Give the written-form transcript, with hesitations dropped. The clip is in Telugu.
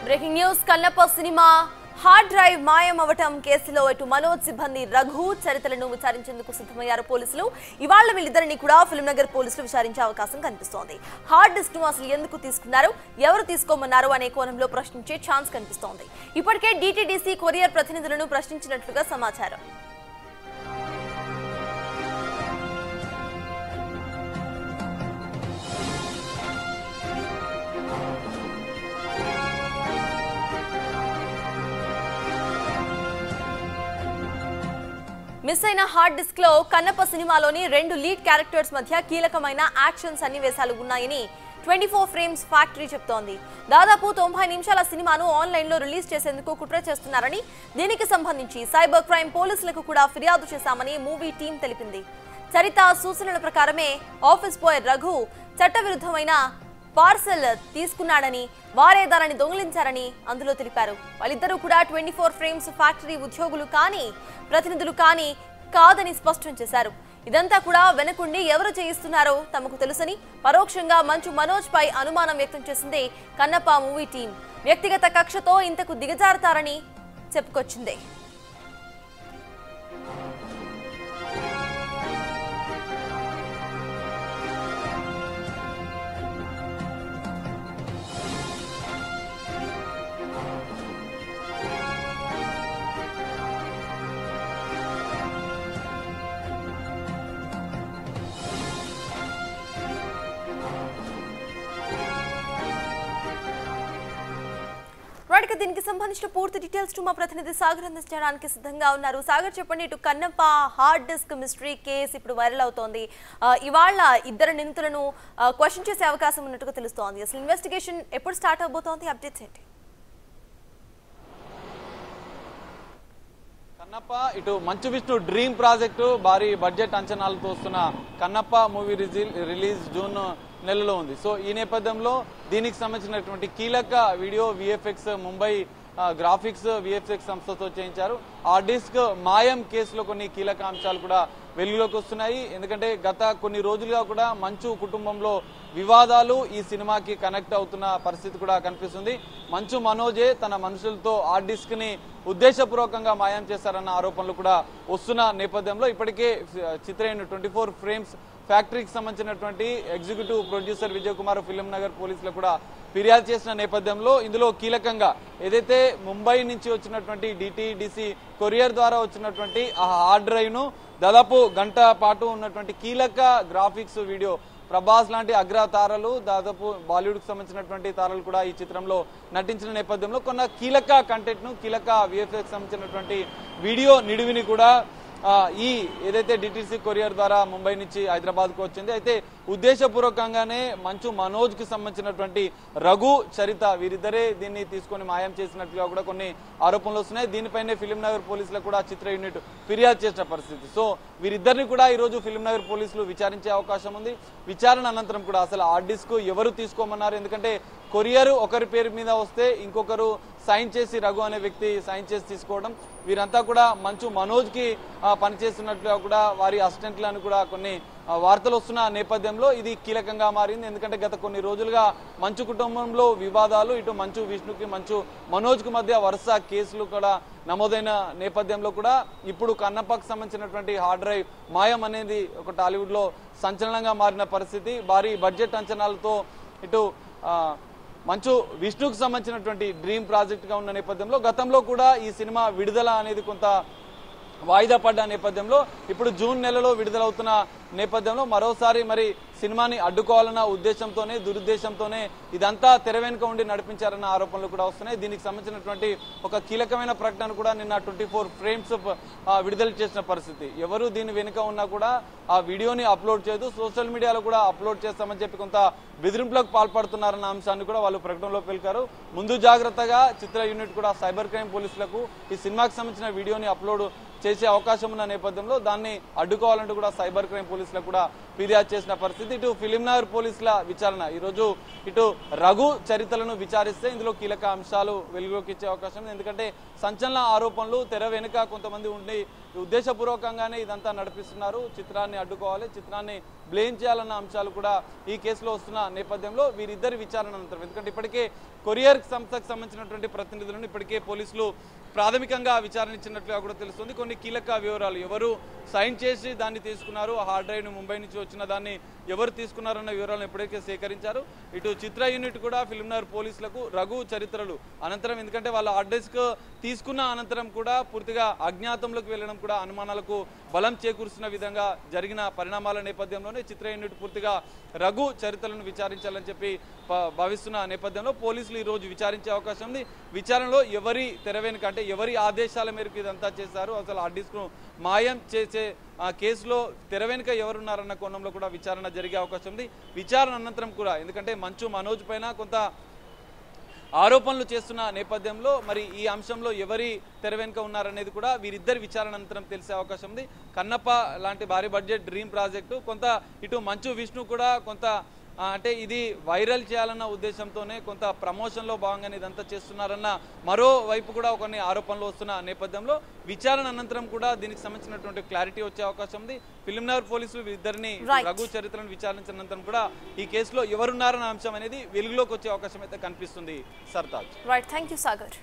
Breaking news Kannappa cinema hard drive మాయమవటం కేసులో ఇటు మనోజ్ సిబ్బంది రఘు చరిత్రలను విచారించేందుకు సిద్ధమయ్యారు పోలీసులు. ఇవాళ వీళ్ళిద్దరిని కూడా ఫిల్మ్ నగర్ పోలీసులు విచారించే అవకాశం కనిపిస్తోంది. హార్డ్ డిస్క్ ను అసలు ఎందుకు తీసుకున్నారు, ఎవరు తీసుకోమన్నారు అనే కోణంలో ప్రశ్నించే ఛాన్స్ కనిపిస్తోంది. ఇప్పటికే డిటిడిసి కొరియర్ ప్రతినిధులను ప్రశ్నించినట్లుగా సమాచారం. మిస్ అయిన హార్డ్ డిస్క్ లో కన్నప్ప సినిమాలోని 2 లీడ్ క్యారెక్టర్స్ మధ్య కీలకమైన యాక్షన్ సన్నివేశాలు ఉన్నాయని 24 ఫ్రేమ్స్ ఫ్యాక్టరీ చెప్తోంది. దాదాపు 90 నిమిషాల సినిమాను ఆన్లైన్ లో రిలీజ్ చేసేందుకు కుట్ర చేస్తున్నారని, దీనికి సంబంధించి సైబర్ క్రైమ్ పోలీసులకు కూడా ఫిర్యాదు చేశామని మూవీ టీం తెలిపింది. చరిత సూచనల ప్రకారమే ఆఫీస్ బాయ్ రఘు చట్టవిరుద్ధమైన పార్సల్ తీసుకున్నాడని, వారే దానిని దొంగిలించారని అందులో తెలిపారు. వాళ్ళిద్దరూ కూడా 24 ఫ్రేమ్స్ ఫ్యాక్టరీ ఉద్యోగులు కానీ ప్రతినిధులు కానీ కాదని స్పష్టం చేశారు. ఇదంతా కూడా వెనకుండి ఎవరు చేయిస్తున్నారో తమకు తెలుసని పరోక్షంగా మంచు మనోజ్ పై అనుమానం వ్యక్తం చేసింది కన్నప్ప మూవీ టీం. వ్యక్తిగత కక్షతో ఇంతకు దిగజారుతారని చెప్పుకొచ్చింది. దీనికి సంబంధించిన పూర్తి డీటెయిల్స్ మా ప్రతినిధి సాగర్ అందించడానికి సిద్ధంగా ఉన్నారు. సాగర్, చెప్పండి, ఇటు Kannappa hard disk mystery case ఇప్పుడు వైరల్ అవుతోంది. ఇవాళ ఇద్దరు నిందితులను క్వశ్చన్ చేసే అవకాశం ఉన్నట్టుగా తెలుస్తోంది. అసలు ఇన్వెస్టిగేషన్ ఎప్పుడు స్టార్ట్ అవబోతోంది? అప్డేట్స్ ఏంటి? కన్నప్ప ఇటు మంచు విష్ణు డ్రీమ్ ప్రాజెక్టు భారీ బడ్జెట్ అంచనాలతో వస్తున్న కన్నప్ప మూవీ రిలీజ్ జూన్ నెలలో ఉంది. సో ఈ నేపథ్యంలో దీనికి సంబంధించినటువంటి కీలక video VFX Mumbai graphics VFX సంస్థతో చేయించారు. ఆ డిస్క్ మాయం కేసులో కొన్ని కీలక అంశాలు కూడా వెలుగులోకి వస్తున్నాయి. ఎందుకంటే గత కొన్ని రోజులుగా కూడా మంచు కుటుంబంలో వివాదాలు ఈ సినిమాకి కనెక్ట్ అవుతున్న పరిస్థితి కూడా కనిపిస్తుంది. మంచు మనోజే తన మనుషులతో ఆ డిస్క్ ని ఉద్దేశపూర్వకంగా మాయం చేశారన్న ఆరోపణలు కూడా వస్తున్న నేపథ్యంలో ఇప్పటికే చిత్రమైన 24 ఫ్రేమ్స్ ఫ్యాక్టరీకి సంబంధించినటువంటి executive producer Vijay Kumar film Nagar పోలీసులు కూడా ఫిర్యాదు చేసిన నేపథ్యంలో ఇందులో కీలకంగా ఏదైతే ముంబై నుంచి వచ్చినటువంటి డిటిడిసి కొరియర్ ద్వారా వచ్చినటువంటి ఆ హార్డ్ డ్రైవ్ ను దాదాపు గంట పాటు ఉన్నటువంటి కీలక గ్రాఫిక్స్ వీడియో ప్రభాస్ లాంటి అగ్ర తారలు, దాదాపు బాలీవుడ్ కు సంబంధించినటువంటి తారలు కూడా ఈ చిత్రంలో నటించిన నేపథ్యంలో కొన్న కీలక కంటెంట్ ను, కీలక విఎఫ్ఎక్స్ సంబంధించినటువంటి వీడియో నిడివిని కూడా ఈ ఏదైతే డిటిసి కొరియర్ ద్వారా ముంబై నుంచి హైదరాబాద్ కు వచ్చింది. అయితే ఉద్దేశపూర్వకంగానే మంచు మనోజ్ కి సంబంధించినటువంటి రఘు, చరిత వీరిద్దరే దీన్ని తీసుకొని మాయం చేసినట్లుగా కూడా కొన్ని ఆరోపణలు వస్తున్నాయి. దీనిపైనే ఫిల్మ్ నగర్ పోలీసులకు కూడా చిత్ర యూనిట్ ఫిర్యాదు చేసిన పరిస్థితి. సో వీరిద్దరిని కూడా ఈ రోజు ఫిల్మ్ నగర్ పోలీసులు విచారించే అవకాశం ఉంది. విచారణ అనంతరం కూడా అసలు ఆ డిస్క్ ఎవరు తీసుకోమన్నారు, ఎందుకంటే కొరియర్ ఒకరి పేరు మీద వస్తే ఇంకొకరు సైన్ చేసి రఘు అనే వ్యక్తి సైన్ చేసి తీసుకోవడం, వీరంతా కూడా మంచు మనోజ్ కి పనిచేస్తున్నట్లుగా కూడా వారి అసిస్టెంట్లను కూడా కొన్ని వార్తలు వస్తున్న నేపథ్యంలో ఇది కీలకంగా మారింది. ఎందుకంటే గత కొన్ని రోజులుగా మంచు కుటుంబంలో వివాదాలు, ఇటు మంచు విష్ణుకి మంచు మనోజ్ కు మధ్య వరుస కేసులు కూడా నమోదైన నేపథ్యంలో కూడా ఇప్పుడు కన్నప్పకు సంబంధించినటువంటి హార్డ్ డ్రైవ్ మాయం అనేది ఒక టాలీవుడ్ లో సంచలనంగా మారిన పరిస్థితి. భారీ బడ్జెట్ అంచనాలతో ఇటు మంచు విష్ణుకు సంబంధించినటువంటి డ్రీమ్ ప్రాజెక్ట్ గా ఉన్న నేపథ్యంలో గతంలో కూడా ఈ సినిమా విడుదల అనేది కొంత వాయిదా పడ్డ నేపథ్యంలో ఇప్పుడు జూన్ నెలలో విడుదలవుతున్న నేపథ్యంలో మరోసారి మరి సినిమాని అడ్డుకోవాలన్న ఉద్దేశంతోనే, దురుద్దేశంతోనే ఇదంతా తెర వెనుక ఉండి నడిపించారన్న ఆరోపణలు కూడా వస్తున్నాయి. దీనికి సంబంధించినటువంటి ఒక కీలకమైన ప్రకటన కూడా నిన్న 24 ఫ్రేమ్స్ విడుదల చేసిన పరిస్థితి. ఎవరు దీని వెనుక ఉన్నా కూడా ఆ వీడియోని అప్లోడ్ చేయదు, సోషల్ మీడియాలో కూడా అప్లోడ్ చేస్తామని చెప్పి కొంత బెదిరింపులకు పాల్పడుతున్నారన్న అంశాన్ని కూడా వాళ్ళు ప్రకటనలో పలికారు. ముందు జాగ్రత్తగా చిత్ర యూనిట్ కూడా సైబర్ క్రైమ్ పోలీసులకు ఈ సినిమాకి సంబంధించిన వీడియోని అప్లోడ్ చేసే అవకాశం ఉన్న నేపథ్యంలో దాన్ని అడ్డుకోవాలంటూ కూడా సైబర్ క్రైమ్ పోలీసులకు కూడా ఫిర్యాదు చేసిన పరిస్థితి. ఇటు ఫిలిం నగర్ పోలీసుల విచారణ ఈరోజు ఇటు రఘు చరిత్రలను విచారిస్తే ఇందులో కీలక అంశాలు వెలుగులోకి ఇచ్చే అవకాశం ఉంది. ఎందుకంటే సంచలన ఆరోపణలు తెర వెనుక కొంతమంది ఉండి ఉద్దేశపూర్వకంగానే ఇదంతా నడిపిస్తున్నారు, చిత్రాన్ని అడ్డుకోవాలి, చిత్రాన్ని బ్లేమ్ చేయాలన్న అంశాలు కూడా ఈ కేసులో వస్తున్న నేపథ్యంలో వీరిద్దరి విచారణ అనంతరం, ఎందుకంటే ఇప్పటికే కొరియర్ సంస్థకు సంబంధించినటువంటి ప్రతినిధులను ఇప్పటికే పోలీసులు ప్రాథమికంగా విచారణ ఇచ్చినట్లుగా కూడా తెలుస్తుంది. కొన్ని కీలక వివరాలు, ఎవరు సైన్ చేసి దాన్ని తీసుకున్నారు, హార్డ్ డ్రైవ్ని ముంబై నుంచి వచ్చిన దాన్ని ఎవరు తీసుకున్నారన్న వివరాలను ఇప్పటికే సేకరించారు. ఇటు చిత్ర యూనిట్ కూడా ఫిల్మ్నగర్ పోలీసులకు రఘు చరిత్రలు అనంతరం, ఎందుకంటే వాళ్ళ హార్డ్ డిస్క్ తీసుకున్న అనంతరం కూడా పూర్తిగా అజ్ఞాతంలోకి వెళ్ళడం కూడా అనుమానాలకు బలం చేకూరుస్తున్న విధంగా జరిగిన పరిణామాల నేపథ్యంలోనే చిత్ర యూనిట్ పూర్తిగా రఘు చరిత్రలను విచారించాలని చెప్పి భావిస్తున్న నేపథ్యంలో పోలీసులు ఈ రోజు విచారించే అవకాశం ఉంది. విచారణలో ఎవరి తెర వెనుక, అంటే ఎవరి ఆదేశాల మేరకు ఇదంతా చేశారు, అసలు హార్డ్ డిస్క్ ను మాయం చేసే కేసులో తెర వెనుక ఎవరున్నారన్న కోణంలో కూడా విచారణ జరిగే అవకాశం ఉంది. విచారణ అనంతరం కూడా, ఎందుకంటే మంచు మనోజ్ పైన కొంత ఆరోపణలు చేస్తున్న నేపథ్యంలో మరి ఈ అంశంలో ఎవరి తెర వెనుక ఉన్నారనేది కూడా వీరిద్దరి విచారణ అనంతరం తెలిసే అవకాశం ఉంది. కన్నప్ప లాంటి భారీ బడ్జెట్ డ్రీమ్ ప్రాజెక్టు కొంత ఇటు మంచు విష్ణు కూడా కొంత అంటే ఇది వైరల్ చేయాలన్న ఉద్దేశంతోనే కొంత ప్రమోషన్లో భాగంగానే ఇదంతా చేస్తున్నారన్న మరోవైపు కూడా కొన్ని ఆరోపణలు వస్తున్న నేపథ్యంలో విచారణ అనంతరం కూడా దీనికి సంబంధించినటువంటి క్లారిటీ వచ్చే అవకాశం ఉంది. ఫిల్మ్నగర్ పోలీసులు ఇద్దరిని రఘు చరిత్రను విచారించిన అనంతరం కూడా ఈ కేసులో ఎవరున్నారన్న అంశం అనేది వెలుగులోకి వచ్చే అవకాశం అయితే కనిపిస్తుంది. Sartaj. Right, thank you Sagar.